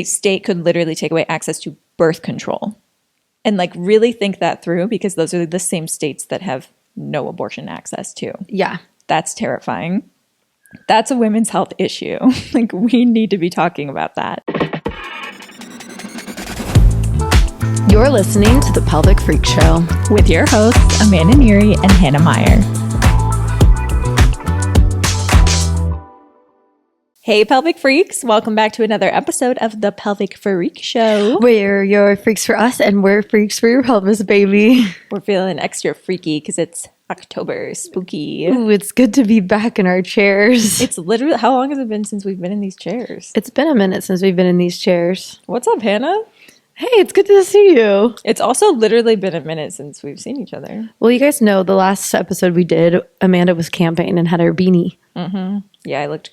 a state could literally take away access to birth control. And like really think that through, because those are the same states that have no abortion access to. Yeah. That's terrifying. That's a women's health issue. Like, we need to be talking about that. You're listening to The Pelvic Freak Show with your hosts, Amanda Neary and Hannah Meyer. Hey, Pelvic Freaks. Welcome back to another episode of The Pelvic Freak Show. We're your freaks for us and we're freaks for your pelvis, baby. We're feeling extra freaky because it's October. Spooky. Ooh, it's good to be back in our chairs. It's literally, how long has it been since we've been in these chairs? It's been a minute since we've been in these chairs. What's up, Hannah? Hey, it's good to see you. It's also literally been a minute since we've seen each other. Well, you guys know the last episode we did, Amanda was camping and had her beanie. Mm-hmm. Yeah, I looked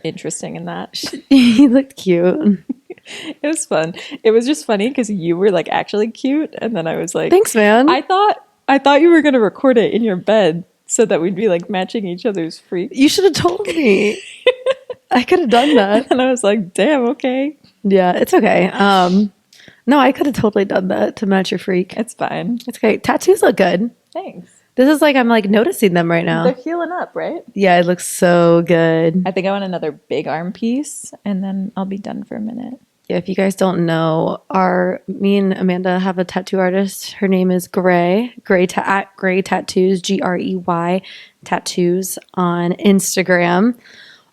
interesting in that. He looked cute. It was fun. It was just funny because you were like actually cute, and then I was like, "Thanks, man." I thought you were gonna record it in your bed so that we'd be like matching each other's freaks. You should have told me. I could have done that. And I was like, "Damn, okay." Yeah, it's okay. No, I could have totally done that to match your freak. It's fine. It's okay. Tattoos look good. Thanks. This is like I'm like noticing them right now. They're healing up, right? Yeah, it looks so good. I think I want another big arm piece, and then I'll be done for a minute. Yeah, if you guys don't know, me and Amanda have a tattoo artist. Her name is Gray Tattoos, Grey Tattoos on Instagram.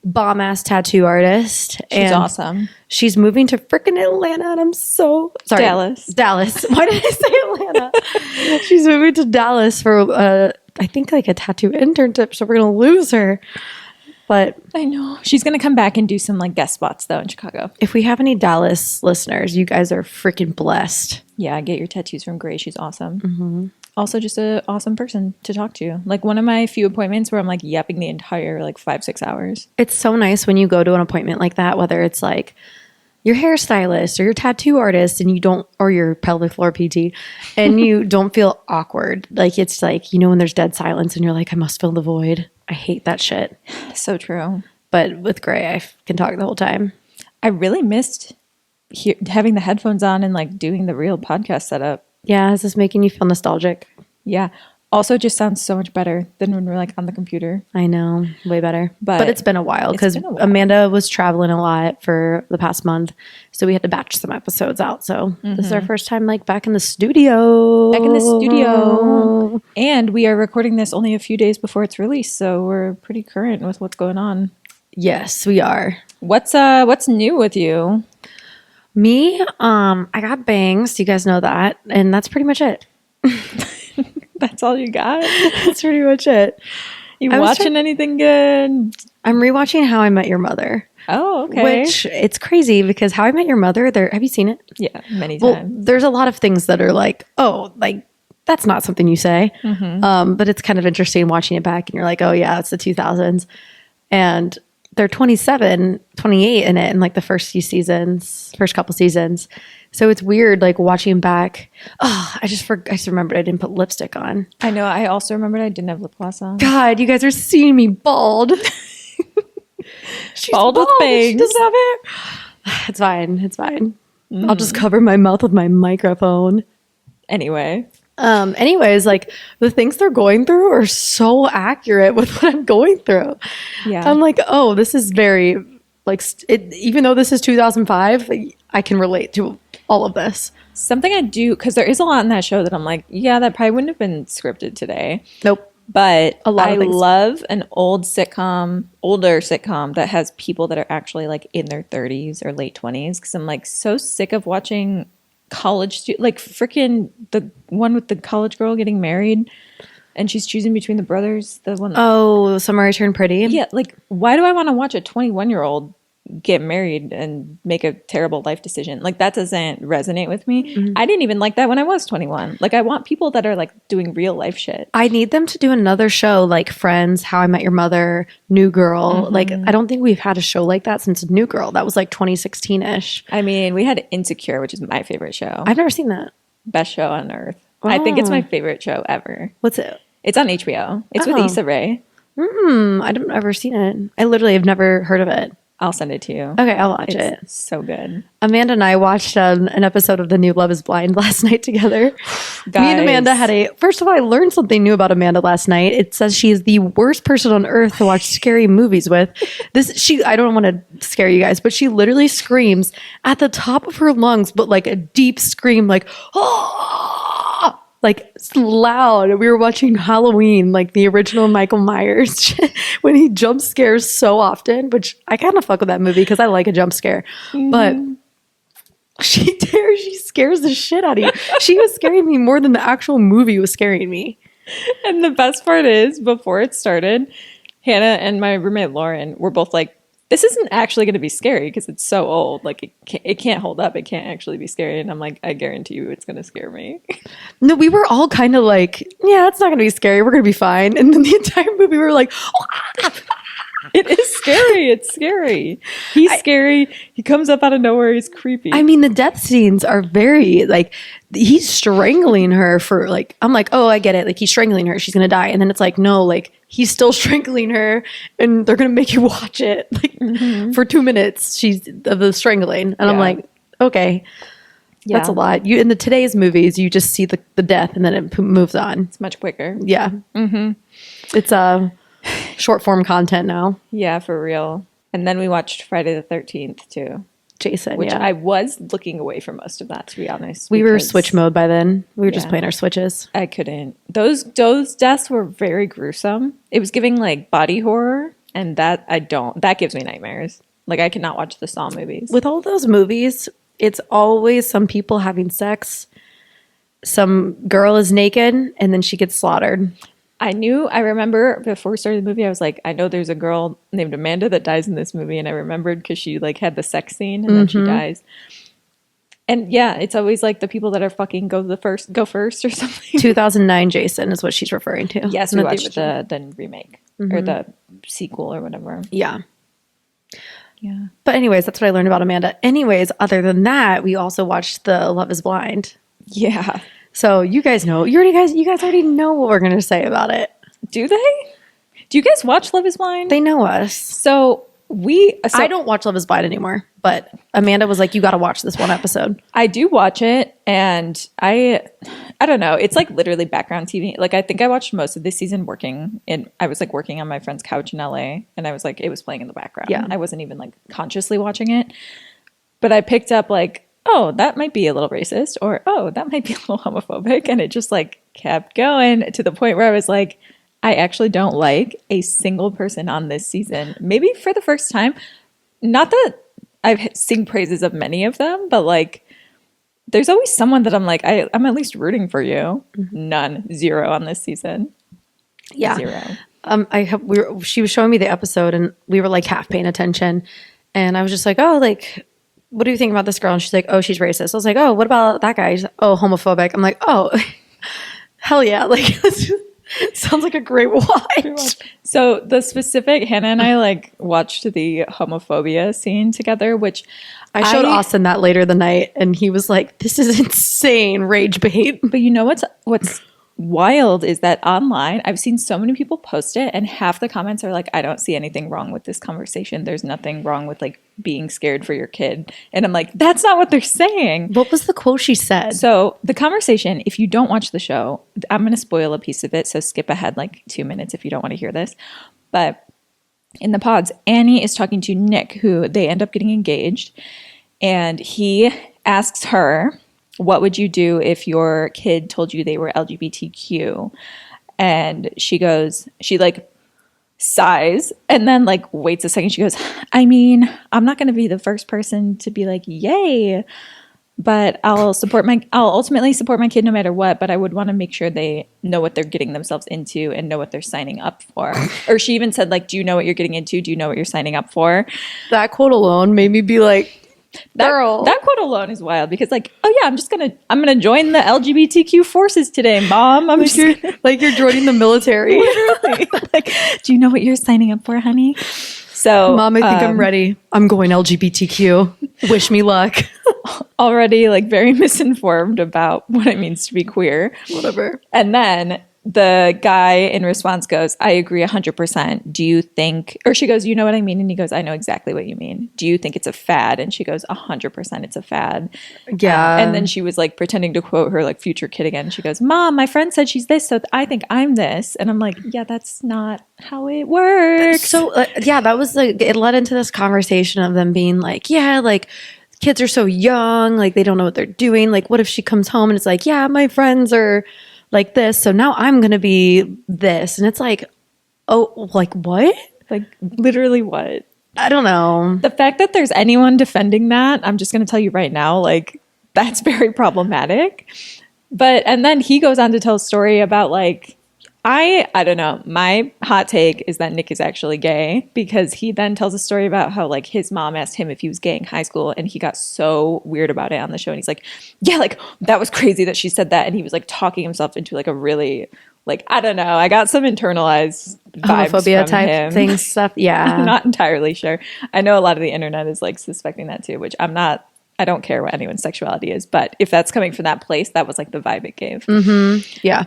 Bomb ass tattoo artist. She's awesome. She's moving to freaking Atlanta, and I'm so sorry. Dallas. Why did I say Atlanta? She's moving to Dallas for I think like a tattoo internship, so we're gonna lose her. But I know she's gonna come back and do some like guest spots though in Chicago. If we have any Dallas listeners, you guys are freaking blessed. Yeah, get your tattoos from Gray. She's awesome. Mm-hmm. Also, just an awesome person to talk to. Like one of my few appointments where I'm like yapping the entire like 5-6 hours. It's so nice when you go to an appointment like that, whether it's like your hairstylist or your tattoo artist and you don't, or your pelvic floor PT, and you don't feel awkward. Like it's like, you know, when there's dead silence and you're like, I must fill the void. I hate that shit. So true. But with Gray, I can talk the whole time. I really missed having the headphones on and like doing the real podcast setup. Yeah, is this making you feel nostalgic? Yeah. Also, it just sounds so much better than when we're like on the computer. I know, way better. But it's been a while because Amanda was traveling a lot for the past month, so we had to batch some episodes out. So This is our first time like back in the studio. And we are recording this only a few days before it's released, so we're pretty current with what's going on. Yes, we are. What's new with you? Me, I got bangs. You guys know that, and that's pretty much it. That's all you got? That's pretty much it. You watching anything good? I'm rewatching How I Met Your Mother. Oh, okay. Which it's crazy because How I Met Your Mother. Have you seen it? Yeah, many times. There's a lot of things that are like, oh, like that's not something you say. Mm-hmm. But it's kind of interesting watching it back, and you're like, oh yeah, it's the 2000s, and they're 28 in it in like the first couple seasons. So it's weird like watching back. Oh, I just remembered I didn't put lipstick on. I know. I also remembered I didn't have lip gloss on. God, you guys are seeing me bald. She's bald with bangs. She doesn't have it. It's fine. I'll just cover my mouth with my microphone. Anyways, like the things they're going through are so accurate with what I'm going through. Yeah. I'm like, oh, this is very like, even though this is 2005, I can relate to all of this. Something I do, because there is a lot in that show that I'm like, yeah, that probably wouldn't have been scripted today. Nope. But I love an older sitcom that has people that are actually like in their 30s or late 20s, because I'm like so sick of watching college like freaking the one with the college girl getting married and she's choosing between the brothers, the one Summer I Turned Pretty. Yeah, like why do I want to watch a 21-year-old get married and make a terrible life decision? Like that doesn't resonate with me. Mm-hmm. I didn't even like that when I was 21. Like I want people that are like doing real life shit. I need them to do another show like Friends, How I Met Your Mother, New Girl. Mm-hmm. Like I don't think we've had a show like that since New Girl. That was like 2016-ish. I mean, we had Insecure, which is my favorite show. I've never seen that. Best show on earth. Oh. I think it's my favorite show ever. What's it? It's on HBO. It's with Issa Rae. I've never seen it. I literally have never heard of it. I'll send it to you. Okay, I'll watch it. It's so good. Amanda and I watched an episode of the new Love is Blind last night together. Guys. Me and Amanda first of all, I learned something new about Amanda last night. It says she is the worst person on earth to watch scary movies with. I don't want to scare you guys, but she literally screams at the top of her lungs, but like a deep scream, like, oh! Like it's loud. We were watching Halloween, like the original Michael Myers, when he jump scares so often, which I kind of fuck with that movie because I like a jump scare. But she scares the shit out of you. She was scaring me more than the actual movie was scaring me. And the best part is, before it started, Hannah and my roommate Lauren were both like, this isn't actually going to be scary because it's so old. Like, it can't hold up. It can't actually be scary. And I'm like, I guarantee you it's going to scare me. No, we were all kind of like, yeah, it's not going to be scary. We're going to be fine. And then the entire movie, we were like, oh. It is scary. It's scary. He's scary. He comes up out of nowhere. He's creepy. I mean, the death scenes are very, like, he's strangling her for, like, I'm like, oh, I get it. Like, he's strangling her. She's going to die. And then it's like, no, like, he's still strangling her. And they're going to make you watch it, like, for 2 minutes. She's of the strangling. And I'm like, okay, that's a lot. In today's movies, you just see the death and then it moves on. It's much quicker. Yeah. It's short form content now. Yeah, for real. And then we watched Friday the 13th too. Jason, which I was looking away from most of that, to be honest. We were Switch mode by then. We were just playing our Switches. I couldn't. Those deaths were very gruesome. It was giving like body horror, and that gives me nightmares. Like I cannot watch the Saw movies. With all those movies, it's always some people having sex. Some girl is naked and then she gets slaughtered. I remember before we started the movie, I was like, I know there's a girl named Amanda that dies in this movie. And I remembered because she like had the sex scene and then she dies. And yeah, it's always like the people that are fucking go first or something. 2009 Jason is what she's referring to. Yes, we watched the remake or the sequel or whatever. Yeah. Yeah. But anyways, that's what I learned about Amanda. Anyways, other than that, we also watched the Love is Blind. Yeah. So you guys know, you guys already know what we're going to say about it. Do they? Do you guys watch Love is Blind? They know us. So I don't watch Love is Blind anymore, but Amanda was like, you got to watch this one episode. I do watch it, and I don't know. It's like literally background TV. Like I think I watched most of this season working, and I was like working on my friend's couch in LA, and I was like, it was playing in the background. Yeah. I wasn't even like consciously watching it, but I picked up like, oh, that might be a little racist, or oh, that might be a little homophobic, and it just like kept going to the point where I was like, I actually don't like a single person on this season. Maybe for the first time. Not that I've sing praises of many of them, but like there's always someone that I'm like, I'm at least rooting for you. None. Zero on this season. Yeah. Zero. She was showing me the episode and we were like half paying attention. And I was just like, oh, like, what do you think about this girl? And she's like, oh, she's racist. I was like, oh, what about that guy? She's like, oh, homophobic. I'm like, oh, hell yeah. Like, sounds like a great watch. So the specific, Hannah and I like watched the homophobia scene together, which I showed Austin that later the night and he was like, this is insane rage bait. But you know what's wild is that online I've seen so many people post it and half the comments are like, I don't see anything wrong with this conversation. There's nothing wrong with like being scared for your kid. And I'm like, that's not what they're saying. What was the quote she said? So the conversation, if you don't watch the show, I'm going to spoil a piece of it. So skip ahead like 2 minutes if you don't want to hear this. But in the pods, Annie is talking to Nick, who they end up getting engaged. And he asks her, what would you do if your kid told you they were LGBTQ? And she like sighs and then like waits a second. She goes, I mean, I'm not going to be the first person to be like, yay, but I'll ultimately support my kid no matter what. But I would want to make sure they know what they're getting themselves into and know what they're signing up for. Or she even said like, do you know what you're getting into? Do you know what you're signing up for? That quote alone made me be like, girl. That quote alone is wild because like, oh yeah, I'm gonna join the LGBTQ forces today, Mom. Like you're joining the military. Literally. Like, do you know what you're signing up for, honey? So Mom, I think I'm ready. I'm going LGBTQ. Wish me luck. Already like very misinformed about what it means to be queer. Whatever. And then the guy in response goes, I agree 100%. Do you think, or she goes, you know what I mean? And he goes, I know exactly what you mean. Do you think it's a fad? And she goes, 100% it's a fad. Yeah. And then she was like pretending to quote her like future kid again. She goes, Mom, my friend said she's this, so I think I'm this. And I'm like, yeah, that's not how it works. So yeah, that was like, it led into this conversation of them being like, yeah, like kids are so young, like they don't know what they're doing. Like, what if she comes home and it's like, yeah, my friends are like this, so now I'm gonna be this. And it's like, oh, like what? Like literally what? I don't know. The fact that there's anyone defending that, I'm just going to tell you right now, like, that's very problematic. But, and then he goes on to tell a story about, like, I don't know. My hot take is that Nick is actually gay, because he then tells a story about how, like, his mom asked him if he was gay in high school, and he got so weird about it on the show. And he's like, yeah, like, that was crazy that she said that. And he was, like, talking himself into, like, a really, like, I don't know. I got some internalized vibes Homophobia from type him. things, stuff. Yeah. I'm not entirely sure. I know a lot of the internet is, like, suspecting that too, which I'm not. I don't care what anyone's sexuality is. But if that's coming from that place, that was, like, the vibe it gave. Yeah.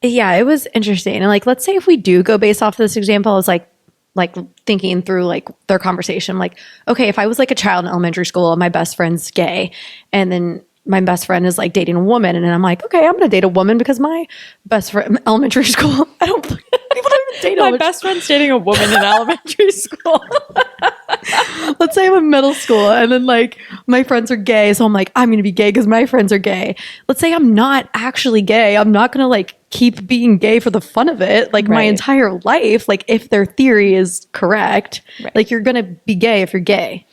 Yeah, it was interesting. And like, let's say if we do go based off this example, I was like thinking through like their conversation, like, okay, if I was like a child in elementary school and my best friend's gay, and then my best friend is like dating a woman, and then I'm like, okay, I'm gonna date a woman because my best friend elementary school, I don't people don't even date My best friend's dating a woman in elementary school. Let's say I'm in middle school and then like my friends are gay, so I'm like, I'm gonna be gay because my friends are gay. Let's say I'm not actually gay. I'm not gonna like keep being gay for the fun of it like my entire life. Like if their theory is correct, like you're gonna be gay if you're gay.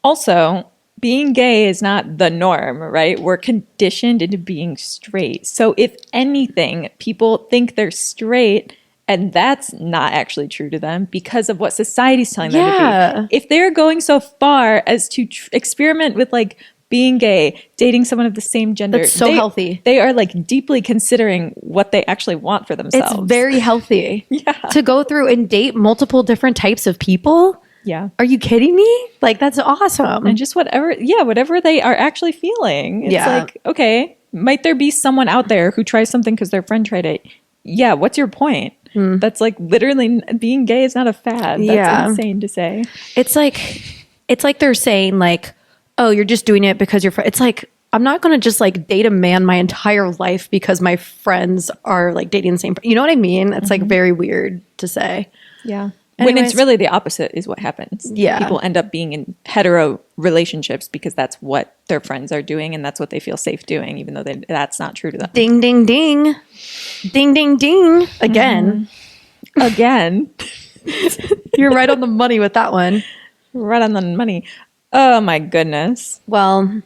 Also, being gay is not the norm, right? We're conditioned into being straight. So if anything, people think they're straight, and that's not actually true to them because of what society's telling them to be. If they're going so far as to experiment with like being gay, dating someone of the same gender, that's so healthy. They are like deeply considering what they actually want for themselves. It's very healthy. To go through and date multiple different types of people. Yeah. Are you kidding me? Like, that's awesome. And just whatever they are actually feeling. It's like, okay, might there be someone out there who tries something because their friend tried it? Yeah, what's your point? That's like literally being gay is not a fad. That's insane to say. It's like they're saying like, oh, you're just doing it because you're it's like, I'm not going to just like date a man my entire life because my friends are like dating the same. You know what I mean? It's like very weird to say. Yeah. When it's really the opposite is what happens. Yeah. People end up being in hetero relationships because that's what their friends are doing and that's what they feel safe doing, even though that's not true to them. Ding, ding, ding. Ding, ding, ding. Again. Again. You're right on the money with that one. Right on the money. Oh, my goodness. Well,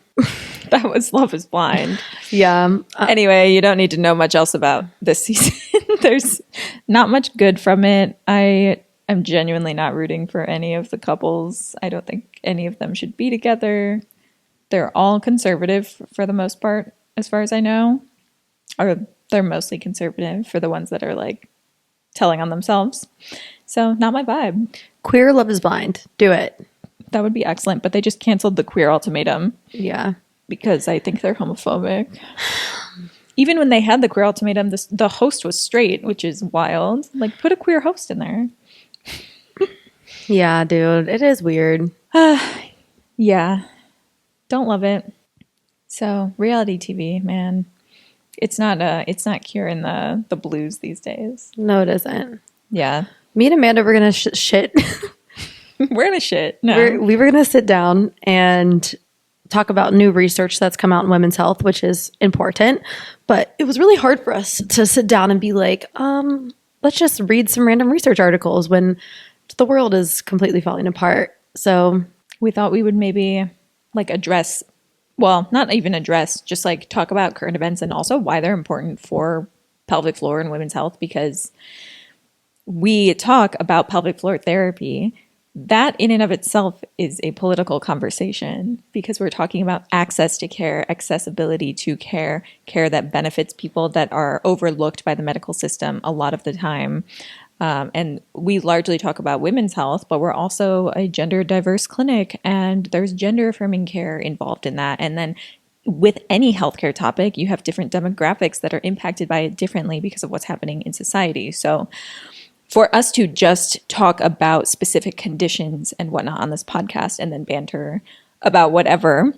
that was Love is Blind. Yeah. Anyway, you don't need to know much else about this season. There's not much good from it. I'm genuinely not rooting for any of the couples. I don't think any of them should be together. They're all conservative for the most part, as far as I know. Or they're mostly conservative for the ones that are like telling on themselves. So not my vibe. Queer Love is Blind. Do it. That would be excellent. But they just canceled the Queer Ultimatum. Yeah. Because I think they're homophobic. Even when they had the Queer Ultimatum, the host was straight, which is wild. Like, put a queer host in there. Yeah, dude, it is weird. Yeah, don't love it. So reality TV, man, it's not curing the blues these days. No, it isn't. Yeah, me and Amanda were gonna shit. We're gonna shit. No, we were gonna sit down and talk about new research that's come out in women's health, which is important. But it was really hard for us to sit down and be like, let's just read some random research articles when the world is completely falling apart. So we thought we would maybe like address, well, not even address, just like talk about current events and also why they're important for pelvic floor and women's health, because we talk about pelvic floor therapy. That in and of itself is a political conversation because we're talking about access to care, accessibility to care, care that benefits people that are overlooked by the medical system a lot of the time. And we largely talk about women's health, but we're also a gender diverse clinic and there's gender affirming care involved in that. And then with any healthcare topic, you have different demographics that are impacted by it differently because of what's happening in society. So for us to just talk about specific conditions and whatnot on this podcast and then banter about whatever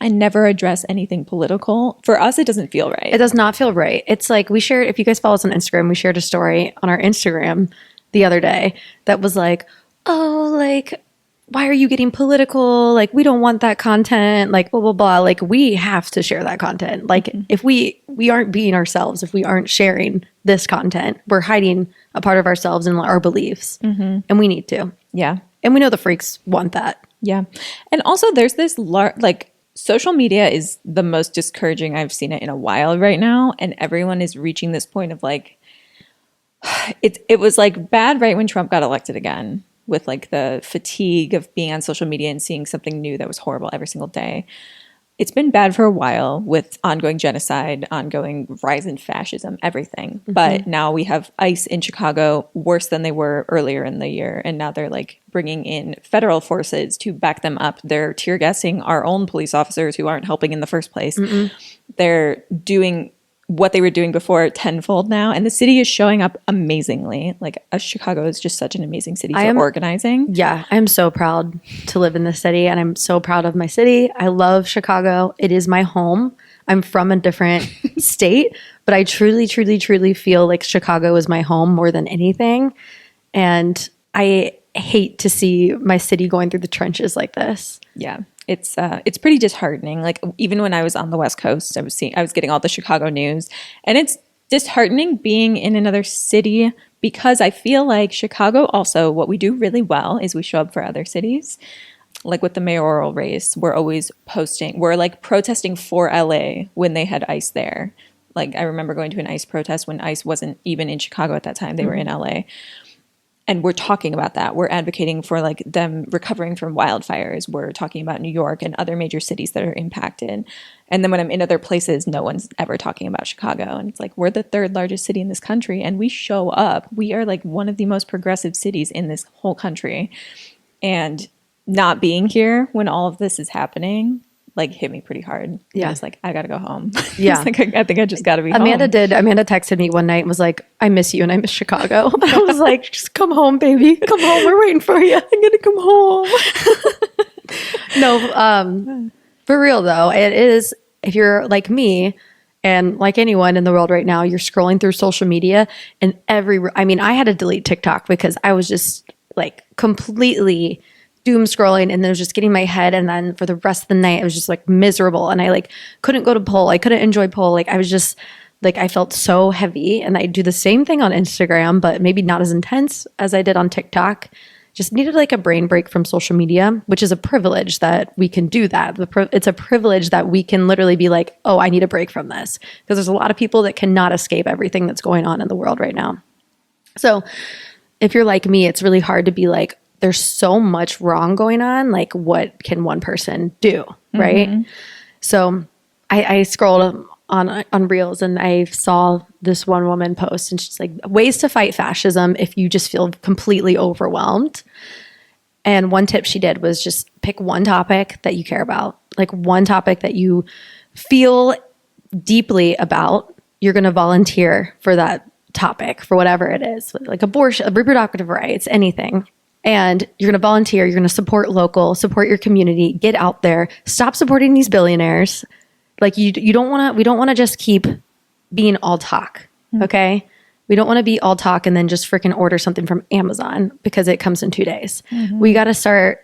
and never address anything political, for us, it doesn't feel right. It does not feel right. It's like we shared, if you guys follow us on Instagram, we shared a story on our Instagram the other day that was like, oh, like, why are you getting political? Like, we don't want that content, like, blah, blah, blah. Like, we have to share that content. Like, if we aren't being ourselves, if we aren't sharing this content, we're hiding a part of ourselves and our beliefs. And we need to. Yeah. And we know the freaks want that. Yeah. And also there's this, like, social media is the most discouraging I've seen it in a while right now. And everyone is reaching this point of like, it was like bad right when Trump got elected again, with like the fatigue of being on social media and seeing something new that was horrible every single day. It's been bad for a while with ongoing genocide, ongoing rise in fascism, everything. But now we have ICE in Chicago worse than they were earlier in the year. And now they're like bringing in federal forces to back them up. They're tear gassing our own police officers who aren't helping in the first place. They're doing what they were doing before tenfold now. And the city is showing up amazingly. Like Chicago is just such an amazing city for organizing. Yeah, I'm so proud to live in this city, and I'm so proud of my city. I love Chicago. It is my home. I'm from a different state, but I truly, truly, truly feel like Chicago is my home more than anything. And I hate to see my city going through the trenches like this. Yeah. It's pretty disheartening. Like even when I was on the West Coast, I was getting all the Chicago news, and it's disheartening being in another city because I feel like Chicago also, what we do really well is we show up for other cities. Like with the mayoral race, we're always we're like protesting for LA when they had ICE there. Like I remember going to an ICE protest when ICE wasn't even in Chicago at that time. They were in LA. And we're talking about that. We're advocating for like them recovering from wildfires. We're talking about New York and other major cities that are impacted. And then when I'm in other places, no one's ever talking about Chicago. And it's like, we're the third largest city in this country and we show up. We are like one of the most progressive cities in this whole country. And not being here when all of this is happening, like hit me pretty hard. Yeah. I was like, I got to go home. Yeah. Like, I think I just got to be home. Amanda texted me one night and was like, I miss you and I miss Chicago. I was like, just come home, baby. Come home. We're waiting for you. I'm going to come home. No, for real though, it is, if you're like me and like anyone in the world right now, you're scrolling through social media and I had to delete TikTok because I was just like completely doom scrolling and then it was just getting my head, and then for the rest of the night I was just like miserable and I like couldn't go to pole, I couldn't enjoy pole, like I was just like I felt so heavy. And I do the same thing on Instagram but maybe not as intense as I did on TikTok. Just needed like a brain break from social media, which is a privilege that we can do that. It's a privilege that we can literally be like, oh, I need a break from this, because there's a lot of people that cannot escape everything that's going on in the world right now. So if you're like me, it's really hard to be like, there's so much wrong going on. Like, what can one person do? Right. So I scrolled on Reels and I saw this one woman post and she's like, ways to fight fascism if you just feel completely overwhelmed. And one tip she did was just pick one topic that you care about, like one topic that you feel deeply about. You're going to volunteer for that topic, for whatever it is, like abortion, reproductive rights, anything. And you're going to volunteer, you're going to support local, support your community, get out there, stop supporting these billionaires. Like we don't want to just keep being all talk. Okay. We don't want to be all talk and then just freaking order something from Amazon because it comes in 2 days. We got to start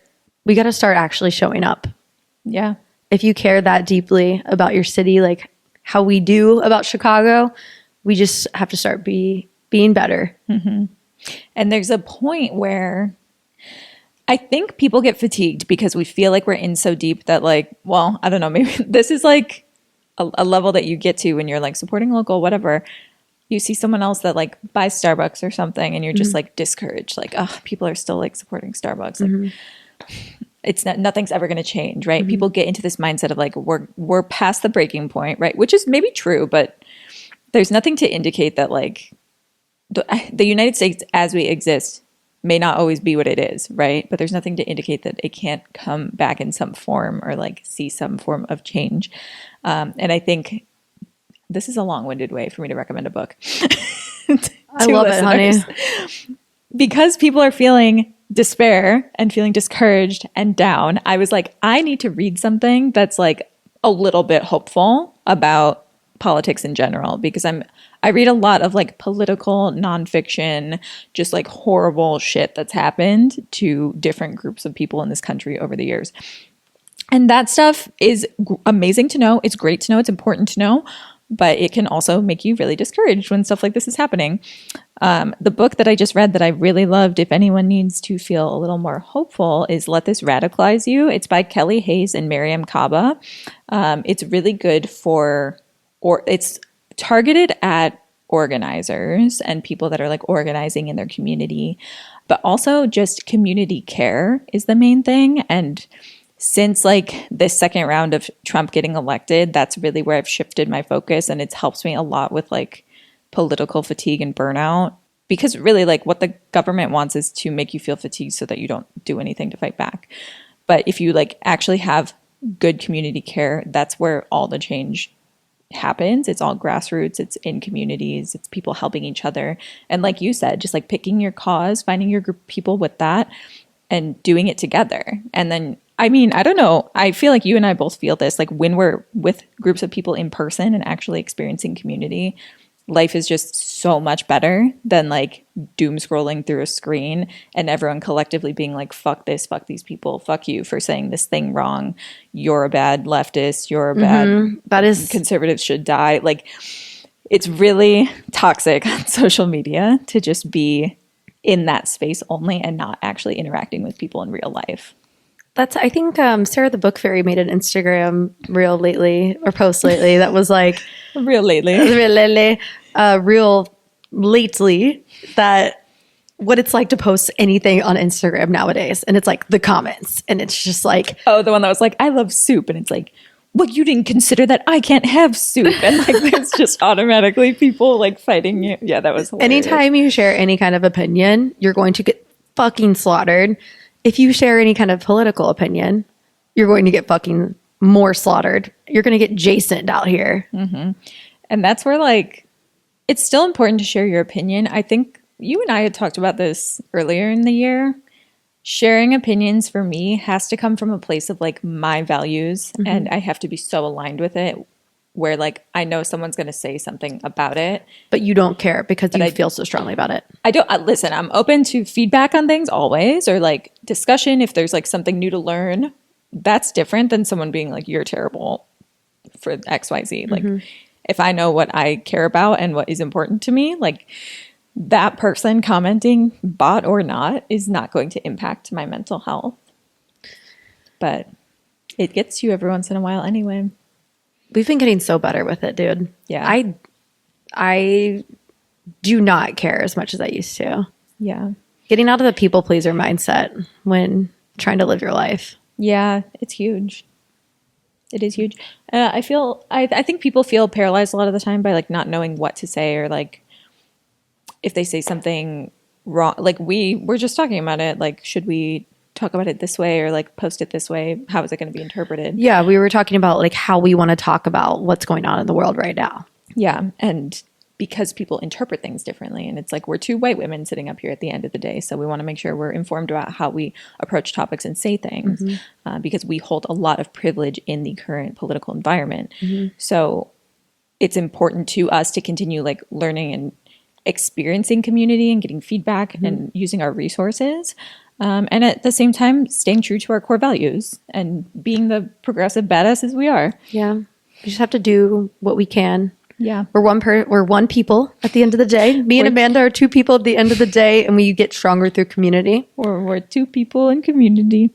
actually showing up. Yeah. If you care that deeply about your city, like how we do about Chicago, we just have to start being better. And there's a point where I think people get fatigued because we feel like we're in so deep that like, well, I don't know, maybe this is like a level that you get to when you're like supporting local, whatever. You see someone else that like buys Starbucks or something and you're just like discouraged. Like, oh, people are still like supporting Starbucks. Like, it's nothing's ever going to change, right? People get into this mindset of like, we're past the breaking point, right? Which is maybe true, but there's nothing to indicate that like the United States as we exist may not always be what it is, right? But there's nothing to indicate that it can't come back in some form or like see some form of change. And I think this is a long-winded way for me to recommend a book. I love it, honey. Because people are feeling despair and feeling discouraged and down, I was like, I need to read something that's like a little bit hopeful about politics in general, because I read a lot of like political nonfiction, just like horrible shit that's happened to different groups of people in this country over the years. And that stuff is amazing to know. It's great to know. It's important to know. But it can also make you really discouraged when stuff like this is happening. The book that I just read that I really loved, if anyone needs to feel a little more hopeful, is Let This Radicalize You. It's by Kelly Hayes and Miriam Kaba. It's really good it's targeted at organizers and people that are like organizing in their community, but also just community care is the main thing. And since like this second round of Trump getting elected, that's really where I've shifted my focus, and it's helped me a lot with like political fatigue and burnout, because really like what the government wants is to make you feel fatigued so that you don't do anything to fight back. But if you like actually have good community care, that's where all the change happens. It's all grassroots, it's in communities, it's people helping each other. And like you said, just like picking your cause, finding your group of people with that and doing it together. And then, I mean, I don't know, I feel like you and I both feel this, like when we're with groups of people in person and actually experiencing community, life is just so much better than like doom scrolling through a screen and everyone collectively being like, fuck this, fuck these people, fuck you for saying this thing wrong. You're a bad leftist. You're a bad conservatives should die. Like, it's really toxic on social media to just be in that space only and not actually interacting with people in real life. I think Sarah the Book Fairy made an Instagram reel lately, or post lately, that was like real lately, that what it's like to post anything on Instagram nowadays. And it's like the comments, and it's just like, oh, the one that was like, I love soup. And it's like, well, you didn't consider that I can't have soup. And like, there's just automatically people like fighting you. Yeah, that was hilarious. Anytime you share any kind of opinion, you're going to get fucking slaughtered. If you share any kind of political opinion, you're going to get fucking more slaughtered. You're going to get Jasoned out here. Mm-hmm. And that's where like, it's still important to share your opinion. I think you and I had talked about this earlier in the year. Sharing opinions for me has to come from a place of like my values, and I have to be so aligned with it where like I know someone's going to say something about it, but you don't care because you feel so strongly about it. I don't listen. I'm open to feedback on things always, or like discussion if there's like something new to learn. That's different than someone being like, you're terrible for XYZ. Like if I know what I care about and what is important to me, like that person commenting, bot or not, is not going to impact my mental health. But it gets you every once in a while anyway. We've been getting so better with it, dude. Yeah. I do not care as much as I used to. Yeah. Getting out of the people pleaser mindset when trying to live your life. Yeah, it's huge. It is huge. I think people feel paralyzed a lot of the time by like not knowing what to say, or like if they say something wrong, like we're just talking about it. Like, should we talk about it this way or like post it this way? How is it going to be interpreted? Yeah, we were talking about like how we want to talk about what's going on in the world right now. Yeah, and because people interpret things differently, and it's like we're two white women sitting up here at the end of the day, so we want to make sure we're informed about how we approach topics and say things, because we hold a lot of privilege in the current political environment. So it's important to us to continue like learning and experiencing community and getting feedback and using our resources. And at the same time, staying true to our core values and being the progressive badasses we are. Yeah. We just have to do what we can. Yeah. We're one people at the end of the day. Me and Amanda are two people at the end of the day, and we get stronger through community. We're two people in community.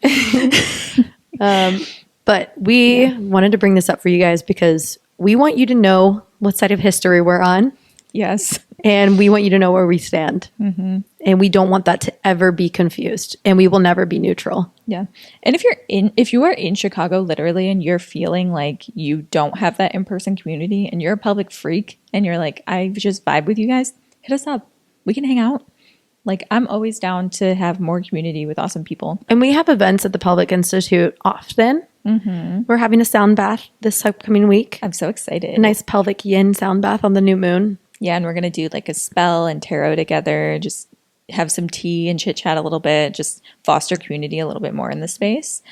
But we wanted to bring this up for you guys because we want you to know what side of history we're on. Yes. And we want you to know where we stand. And we don't want that to ever be confused. And we will never be neutral. Yeah. And if you are in Chicago literally and you're feeling like you don't have that in-person community and you're a public freak and you're like, I just vibe with you guys, hit us up. We can hang out. Like, I'm always down to have more community with awesome people. And we have events at the Pelvic Institute often. We're having a sound bath this upcoming week. I'm so excited. A nice pelvic yin sound bath on the new moon. Yeah, and we're going to do like a spell and tarot together, just have some tea and chit chat a little bit, just foster community a little bit more in the space.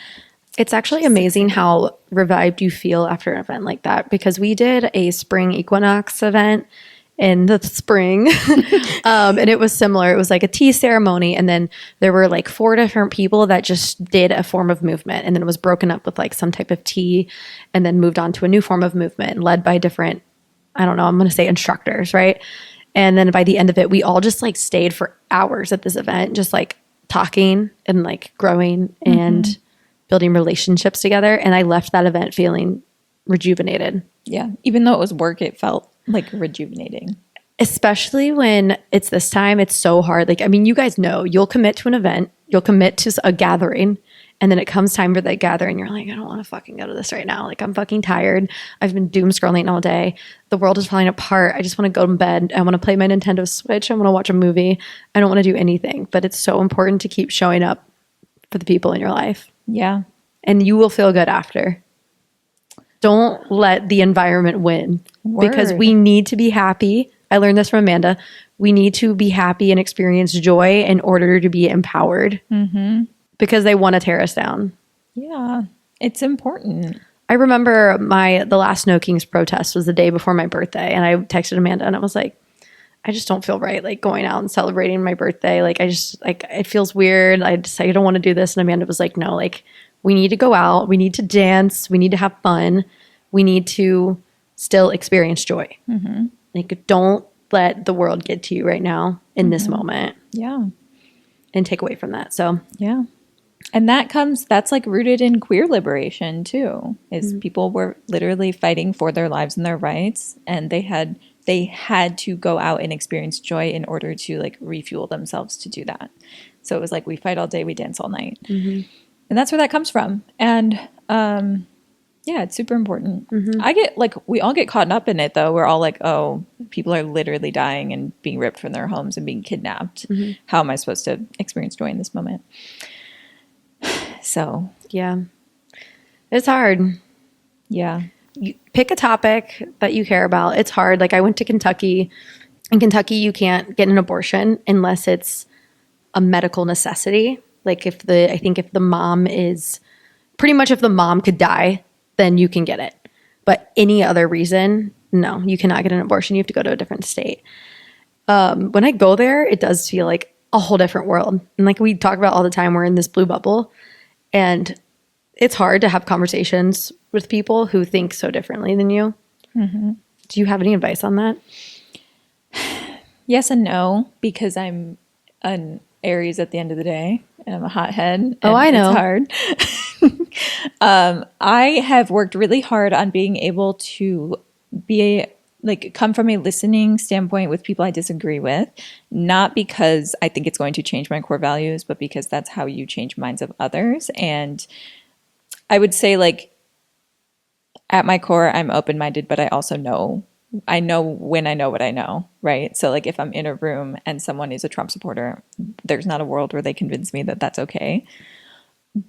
It's actually amazing how revived you feel after an event like that, because we did a spring equinox event in the spring and it was similar. It was like a tea ceremony, and then there were like 4 different people that just did a form of movement, and then it was broken up with like some type of tea and then moved on to a new form of movement led by different, I don't know, I'm going to say instructors, right? And then by the end of it, we all just like stayed for hours at this event, just like talking and like growing and building relationships together. And I left that event feeling rejuvenated. Yeah. Even though it was work, it felt like rejuvenating. Especially when it's this time, it's so hard. Like, I mean, you guys know, you'll commit to an event, you'll commit to a gathering, and then it comes time for that gathering. You're like, I don't want to fucking go to this right now. Like, I'm fucking tired. I've been doom scrolling all day. The world is falling apart. I just want to go to bed. I want to play my Nintendo Switch. I want to watch a movie. I don't want to do anything. But it's so important to keep showing up for the people in your life. Yeah. And you will feel good after. Don't let the environment win. Because we need to be happy. I learned this from Amanda. We need to be happy and experience joy in order to be empowered. Because they want to tear us down. Yeah, it's important. I remember the last No Kings protest was the day before my birthday, and I texted Amanda and I was like, I just don't feel right, like going out and celebrating my birthday. Like, I just, like, it feels weird. I don't want to do this. And Amanda was like, no, like, we need to go out. We need to dance. We need to have fun. We need to still experience joy. Like, don't let the world get to you right now in this moment. Yeah. And take away from that. So, yeah. And that's like rooted in queer liberation too, is people were literally fighting for their lives and their rights, and they had to go out and experience joy in order to like refuel themselves to do that. So it was like, we fight all day, we dance all night. And that's where that comes from. And yeah, it's super important. I get like, we all get caught up in it though. We're all like, oh, people are literally dying and being ripped from their homes and being kidnapped. How am I supposed to experience joy in this moment? So, yeah, it's hard. Yeah. You pick a topic that you care about. It's hard. Like, I went to Kentucky. In Kentucky, you can't get an abortion unless it's a medical necessity. Like, if the mom is pretty much, if the mom could die, then you can get it. But any other reason, no, you cannot get an abortion. You have to go to a different state. When I go there, it does feel like a whole different world. And like we talk about all the time, we're in this blue bubble. And it's hard to have conversations with people who think so differently than you. Do you have any advice on that? Yes and no, because I'm an Aries at the end of the day, and I'm a hothead. Oh, I know. It's hard. I have worked really hard on being able to come from a listening standpoint with people I disagree with, not because I think it's going to change my core values, but because that's how you change minds of others. And I would say, like, at my core, I'm open-minded, but I also know when I know what I know, right? So like, if I'm in a room and someone is a Trump supporter, there's not a world where they convince me that that's okay.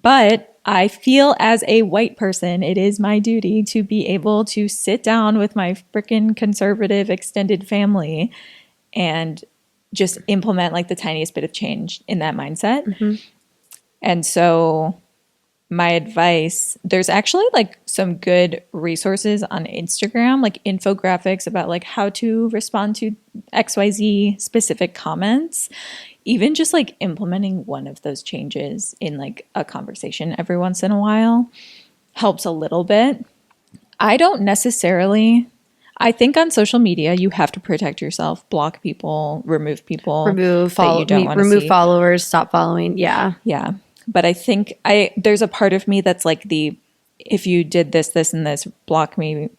But I feel as a white person, it is my duty to be able to sit down with my freaking conservative extended family and just implement like the tiniest bit of change in that mindset. And so my advice, there's actually like some good resources on Instagram, like infographics about like how to respond to XYZ specific comments. Even just like implementing one of those changes in like a conversation every once in a while helps a little bit. I think on social media, you have to protect yourself, block people, remove people, remove followers, stop following. Yeah. Yeah. But I think there's a part of me that's like if you did this, this, and this, block me,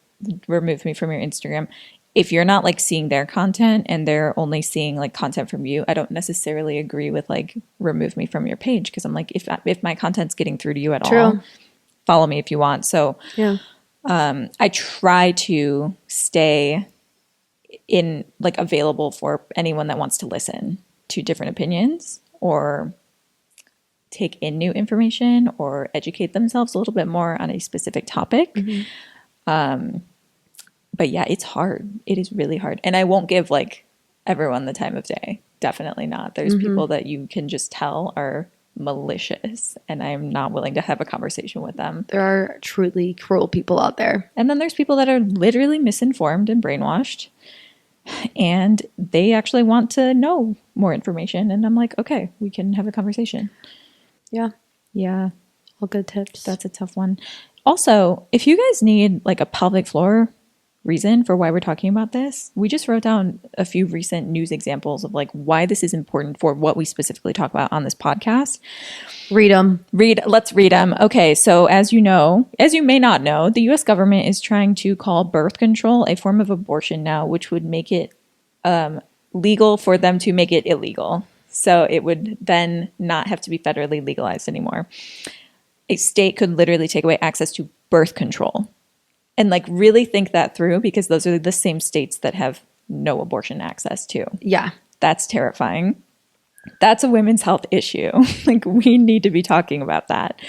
remove me from your Instagram. If you're not like seeing their content and they're only seeing like content from you, I don't necessarily agree with like remove me from your page, because I'm like, if my content's getting through to you at all, follow me if you want. So yeah, I try to stay in like available for anyone that wants to listen. to different opinions or take in new information or educate themselves a little bit more on a specific topic. But yeah, it's hard. It is really hard. And I won't give like everyone the time of day. Definitely not. There's people that you can just tell are malicious, and I'm not willing to have a conversation with them. There are truly cruel people out there. And then there's people that are literally misinformed and brainwashed, and they actually want to know more information. And I'm like, okay, we can have a conversation. Yeah. Yeah. All good tips. That's a tough one. Also, if you guys need like a pelvic floor reason for why we're talking about this, we just wrote down a few recent news examples of like why this is important for what we specifically talk about on this podcast. Read them. Let's read them. Okay, so as you may not know, the US government is trying to call birth control a form of abortion now, which would make it legal for them to make it illegal. So it would then not have to be federally legalized anymore. A state could literally take away access to birth control. And like really think that through, because those are the same states that have no abortion access to. Yeah. That's terrifying. That's a women's health issue. Like we need to be talking about that.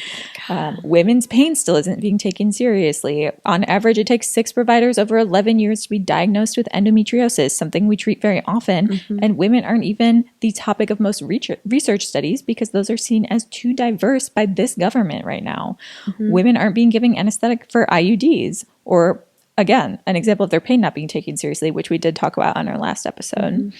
Women's pain still isn't being taken seriously. On average, it takes 6 providers over 11 years to be diagnosed with endometriosis, something we treat very often. And women aren't even the topic of most research studies because those are seen as too diverse by this government right now. Women aren't being given anesthetic for IUDs, or again, an example of their pain not being taken seriously, which we did talk about on our last episode.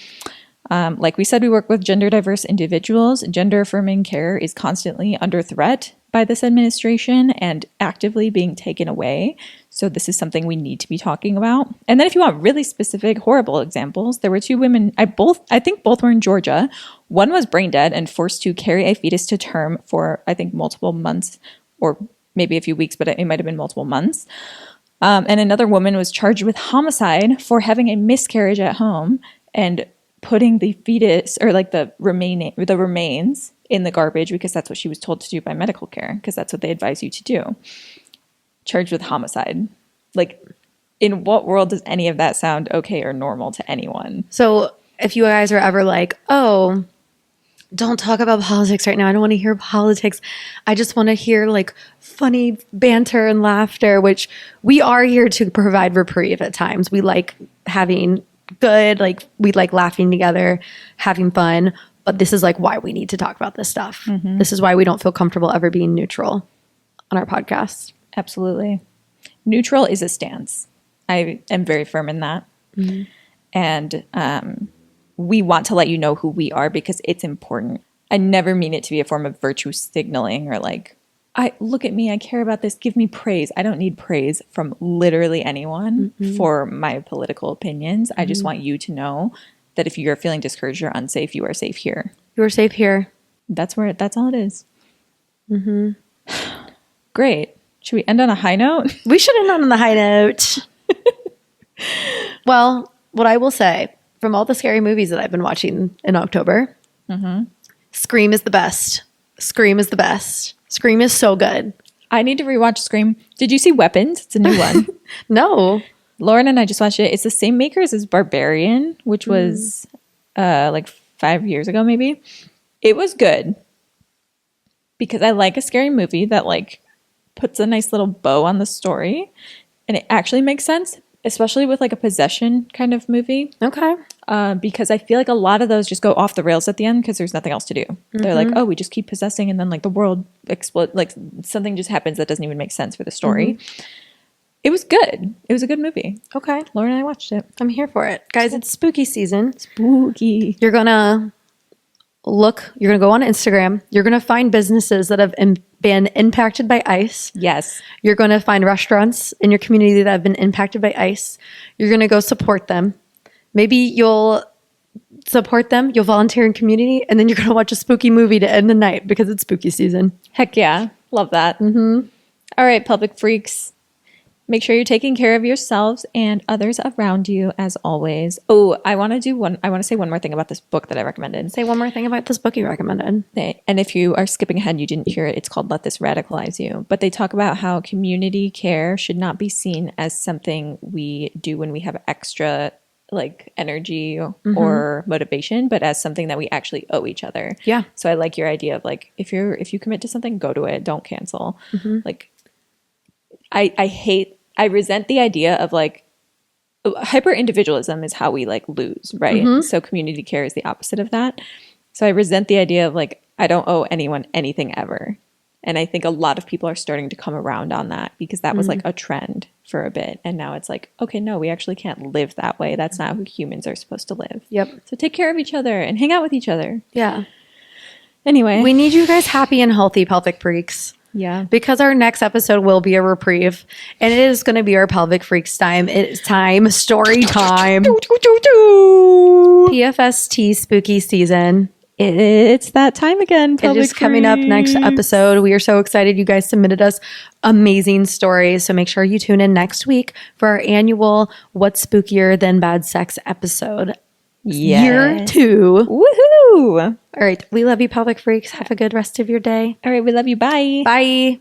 Like we said, we work with gender diverse individuals. Gender affirming care is constantly under threat by this administration and actively being taken away. So this is something we need to be talking about. And then if you want really specific, horrible examples, there were 2 women, I think both were in Georgia. One was brain dead and forced to carry a fetus to term for, I think, multiple months or maybe a few weeks, but it might have been multiple months. And another woman was charged with homicide for having a miscarriage at home and putting the fetus or like the remains in the garbage because that's what she was told to do by medical care, because that's what they advise you to do. Charged with homicide. Like, in what world does any of that sound okay or normal to anyone? So if you guys are ever like, oh, don't talk about politics right now. I don't want to hear politics. I just want to hear like funny banter and laughter, which we are here to provide reprieve at times. We like having good, like we like laughing together, having fun. But this is like why we need to talk about this stuff. This is why we don't feel comfortable ever being neutral on our podcast. Absolutely. Neutral is a stance. I am very firm in that. And we want to let you know who we are because it's important. I never mean it to be a form of virtue signaling or like, look at me, I care about this, give me praise. I don't need praise from literally anyone for my political opinions. I just want you to know that if you're feeling discouraged or unsafe, you are safe here. You are safe here. That's all it is. Great. Should we end on a high note? We should end on the high note. Well, what I will say, from all the scary movies that I've been watching in October, Scream is the best. Scream is the best. Scream is so good. I need to rewatch Scream. Did you see Weapons? It's a new one. No. Lauren and I just watched it. It's the same makers as Barbarian, which was like 5 years ago, maybe. It was good because I like a scary movie that like puts a nice little bow on the story, and it actually makes sense, especially with like a possession kind of movie. Okay. Because I feel like a lot of those just go off the rails at the end because there's nothing else to do. They're like, oh, we just keep possessing and then like the world explodes. Like something just happens that doesn't even make sense for the story. It was good. It was a good movie. Okay. Lauren and I watched it. I'm here for it. Guys, it's spooky season. Spooky. You're going to go on Instagram. You're going to find businesses that have been impacted by ICE. Yes. You're going to find restaurants in your community that have been impacted by ICE. You're going to go support them. Maybe you'll support them, you'll volunteer in community, and then you're going to watch a spooky movie to end the night because it's spooky season. Heck yeah. Love that. All right, public freaks. Make sure you're taking care of yourselves and others around you as always. Oh, I want to say one more thing about this book that I recommended. Say one more thing about this book you recommended. And if you are skipping ahead and you didn't hear it, it's called Let This Radicalize You. But they talk about how community care should not be seen as something we do when we have extra like energy or motivation, but as something that we actually owe each other. Yeah. So I like your idea of like, if you commit to something, go to it, don't cancel. Like I resent the idea of like hyper individualism is how we like lose, right? So community care is the opposite of that. So I resent the idea of like, I don't owe anyone anything ever. And I think a lot of people are starting to come around on that because that was like a trend for a bit. And now it's like, okay, no, we actually can't live that way. That's not how humans are supposed to live. Yep. So take care of each other and hang out with each other. Yeah. Anyway. We need you guys happy and healthy, pelvic freaks. Yeah. Because our next episode will be a reprieve. And it is going to be our pelvic freaks time. It's time. Story time. PFST spooky season. It's that time again. It is coming up next episode. We are so excited. You guys submitted us amazing stories. So make sure you tune in next week for our annual What's Spookier Than Bad Sex episode. Yes. Year 2. Woohoo! All right. We love you, pelvic freaks. Have a good rest of your day. All right. We love you. Bye. Bye.